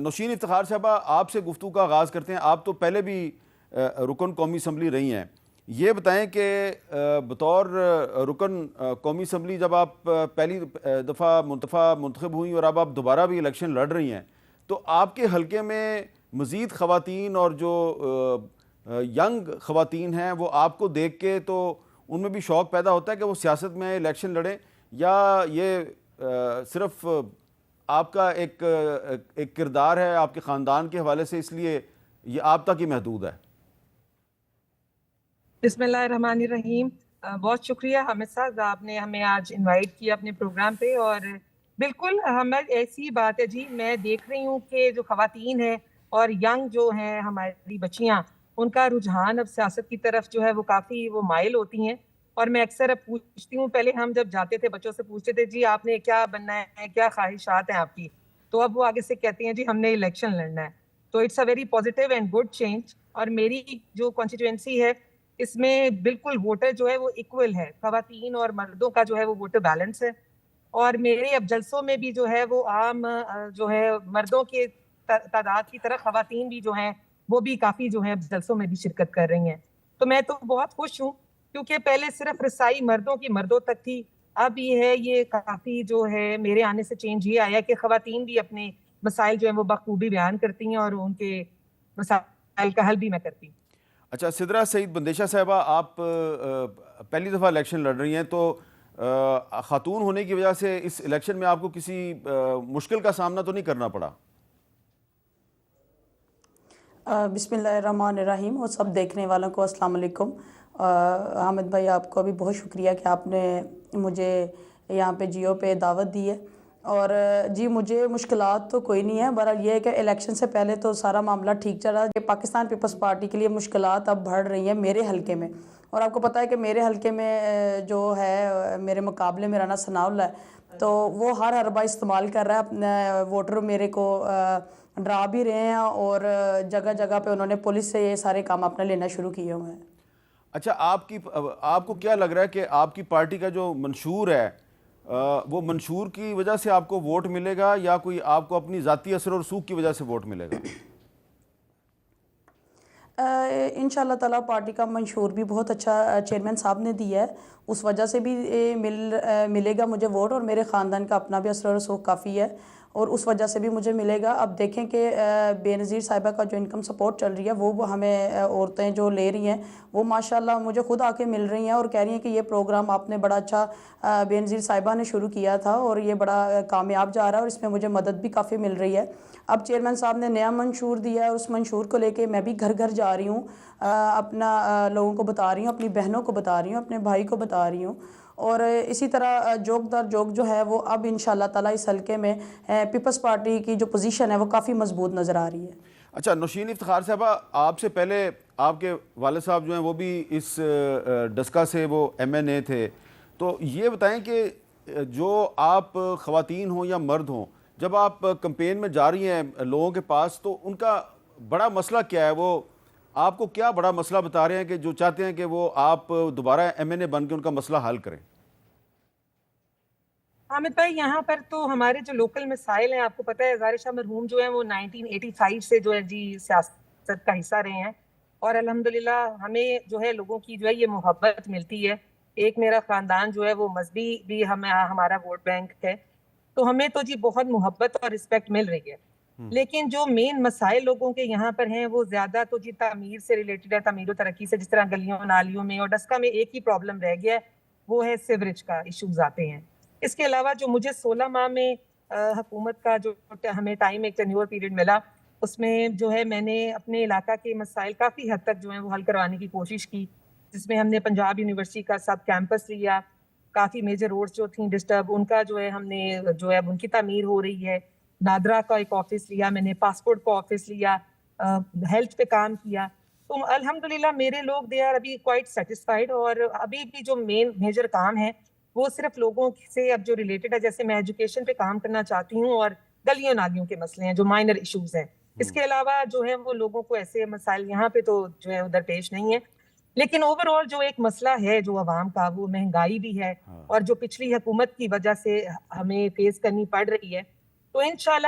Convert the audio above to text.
نوشین افتخار صاحبہ، آپ سے گفتگو کا آغاز کرتے ہیں. آپ تو پہلے بھی رکن قومی اسمبلی رہی ہیں. یہ بتائیں کہ بطور رکن قومی اسمبلی جب آپ پہلی دفعہ منتخب ہوئیں اور اب آپ دوبارہ بھی الیکشن لڑ رہی ہیں، تو آپ کے حلقے میں مزید خواتین اور جو ینگ خواتین ہیں وہ آپ کو دیکھ کے تو ان میں بھی شوق پیدا ہوتا ہے کہ وہ سیاست میں الیکشن لڑیں، یا یہ صرف آپ کا ایک کردار ہے آپ کے خاندان کے حوالے سے، اس لیے یہ آپ تک ہی محدود ہے؟ بسم اللہ الرحمن الرحیم. بہت شکریہ حامد صاحب، آپ نے ہمیں آج انوائٹ کیا اپنے پروگرام پہ. اور بالکل ہمیں ایسی بات ہے جی، میں دیکھ رہی ہوں کہ جو خواتین ہیں اور ینگ جو ہیں ہماری بچیاں، ان کا رجحان اب سیاست کی طرف جو ہے وہ کافی مائل ہوتی ہیں. اور میں اکثر اب پوچھتی ہوں، پہلے ہم جب جاتے تھے بچوں سے پوچھتے تھے جی آپ نے کیا بننا ہے، کیا خواہشات ہیں آپ کی، تو اب وہ آگے سے کہتے ہیں جی ہم نے الیکشن لڑنا ہے. تو it's a very positive and good change. اور میری جو کانسٹیٹوئنسی ہے اس میں بالکل ووٹر جو ہے وہ ایکول ہے، خواتین اور مردوں کا جو ہے وہ ووٹر بیلنس ہے. اور میرے اب جلسوں میں بھی جو ہے وہ عام جو ہے مردوں کے تعداد کی طرح خواتین بھی جو ہیں وہ بھی کافی جو ہے جلسوں میں بھی شرکت کر رہی ہیں. تو میں تو بہت خوش ہوں، کیونکہ پہلے صرف رسائی مردوں کی مردوں تک تھی. اب یہ کافی جو ہے میرے آنے سے چینج یہ آیا کہ خواتین بھی اپنے مسائل جو ہیں وہ بخوبی بیان کرتی ہیں اور ان کے مسائل کا حل بھی میں کرتی ہوں. اچھا، سدرا سعید بندیشہ صاحبہ، آپ پہلی دفعہ الیکشن لڑ رہی ہیں، تو خاتون ہونے کی وجہ سے اس الیکشن میں آپ کو کسی مشکل کا سامنا تو نہیں کرنا پڑا؟ بسم اللہ الرحمن الرحیم. اور سب دیکھنے والوں کو السلام علیکم. حامد بھائی، آپ کو بھی بہت شکریہ کہ آپ نے مجھے یہاں پہ جیو پہ دعوت دی ہے. اور جی مجھے مشکلات تو کوئی نہیں ہے، بہرحال یہ ہے کہ الیکشن سے پہلے تو سارا معاملہ ٹھیک چل رہا ہے. پاکستان پیپلز پارٹی کے لیے مشکلات اب بڑھ رہی ہیں میرے حلقے میں. اور آپ کو پتہ ہے کہ میرے حلقے میں جو ہے میرے مقابلے میں رانا ثناء اللہ ہے، تو وہ ہر حربہ استعمال کر رہا ہے. اپنے ووٹر میرے کو ڈرا بھی رہے ہیں اور جگہ جگہ پہ انہوں نے پولیس سے یہ سارے کام اپنے لینا شروع کیے ہوئے ہیں. اچھا، آپ کو کیا لگ رہا ہے کہ آپ کی پارٹی کا جو منشور ہے وہ منشور کی وجہ سے آپ کو ووٹ ملے گا، یا کوئی آپ کو اپنی ذاتی اثر و رسوخ کی وجہ سے ووٹ ملے گا؟ انشاءاللہ تعالیٰ پارٹی کا منشور بھی بہت اچھا چیئرمین صاحب نے دیا ہے، اس وجہ سے بھی ملے گا مجھے ووٹ. اور میرے خاندان کا اپنا بھی اثر و رسوخ کافی ہے اور اس وجہ سے بھی مجھے ملے گا. اب دیکھیں کہ بے نظیر صاحبہ کا جو انکم سپورٹ چل رہی ہے وہ ہمیں عورتیں جو لے رہی ہیں وہ ماشاءاللہ مجھے خود آ کے مل رہی ہیں اور کہہ رہی ہیں کہ یہ پروگرام آپ نے بڑا اچھا بے نظیر صاحبہ نے شروع کیا تھا اور یہ بڑا کامیاب جا رہا ہے اور اس میں مجھے مدد بھی کافی مل رہی ہے. اب چیئرمین صاحب نے نیا منشور دیا ہے اور اس منشور کو لے کے میں بھی گھر گھر جا رہی ہوں، اپنا لوگوں کو بتا رہی ہوں، اپنی بہنوں کو بتا رہی ہوں، اپنے بھائی کو بتا رہی ہوں. اور اسی طرح جوک در جوک جو ہے وہ اب انشاءاللہ تعالیٰ اس حلقے میں پیپلز پارٹی کی جو پوزیشن ہے وہ کافی مضبوط نظر آ رہی ہے. اچھا، نوشین افتخار صاحبہ، آپ سے پہلے آپ کے والد صاحب جو ہیں وہ بھی اس ڈسکا سے وہ ایم این اے تھے، تو یہ بتائیں کہ جو آپ خواتین ہوں یا مرد ہوں، جب آپ کمپین میں جا رہی ہیں لوگوں کے پاس، تو ان کا بڑا مسئلہ کیا ہے؟ وہ آپ کو کیا بڑا مسئلہ بتا رہے ہیں کہ جو چاہتے ہیں کہ وہ آپ دوبارہ ایم این اے بن کے ان کا مسئلہ حل کریں؟ حامد بھائی، یہاں پر تو ہمارے جو لوکل مسائل ہیں، آپ کو پتہ ہے اظہار شاہ مرحوم جو ہیں وہ 1985 سے جو ہے جی سیاست کا حصہ رہے ہیں. اور الحمدللہ ہمیں جو ہے لوگوں کی جو ہے یہ محبت ملتی ہے. ایک میرا خاندان جو ہے وہ مذہبی بھی ہمارا ووٹ بینک ہے، تو ہمیں تو جی بہت محبت اور رسپیکٹ مل رہی ہے. لیکن جو مین مسائل لوگوں کے یہاں پر ہیں وہ زیادہ تو جی تعمیر سے ریلیٹڈ ہے، تعمیر و ترقی سے، جس طرح گلیوں نالیوں میں. اور ڈسکا میں ایک ہی پرابلم رہ گیا ہے، وہ ہے سیوریج کا ایشوز آتے ہیں. اس کے علاوہ جو مجھے 16 ماہ میں حکومت کا جو ہمیں ٹائم ایک ٹینیور پیریڈ ملا، اس میں جو ہے میں نے اپنے علاقہ کے مسائل کافی حد تک جو ہیں وہ حل کروانے کی کوشش کی، جس میں ہم نے پنجاب یونیورسٹی کا سب کیمپس لیا. کافی میجر روڈز جو تھیں ڈسٹرب، ان کا جو ہے ہم نے جو ہے ان کی تعمیر ہو رہی ہے. نادرا کا ایک آفس لیا میں نے، پاسپورٹ کا آفس لیا، ہیلتھ پہ کام کیا. تو الحمدللہ میرے لوگ دے آر ابھی کوائٹ سیٹسفائیڈ. اور ابھی بھی جو مین میجر کام ہے وہ صرف لوگوں سے اب جو ریلیٹڈ ہے، جیسے میں ایجوکیشن پہ کام کرنا چاہتی ہوں اور گلیوں نالیوں کے مسئلے ہیں جو مائنر ایشوز ہیں. اس کے علاوہ جو ہے وہ لوگوں کو ایسے مسائل یہاں پہ تو جو ہے ادھر پیش نہیں ہے. لیکن اوور آل جو ایک مسئلہ ہے جو عوام کا، وہ مہنگائی بھی ہے اور جو پچھلی حکومت کی وجہ سے ہمیں فیس کرنی پڑ رہی ہے. تو انشاءاللہ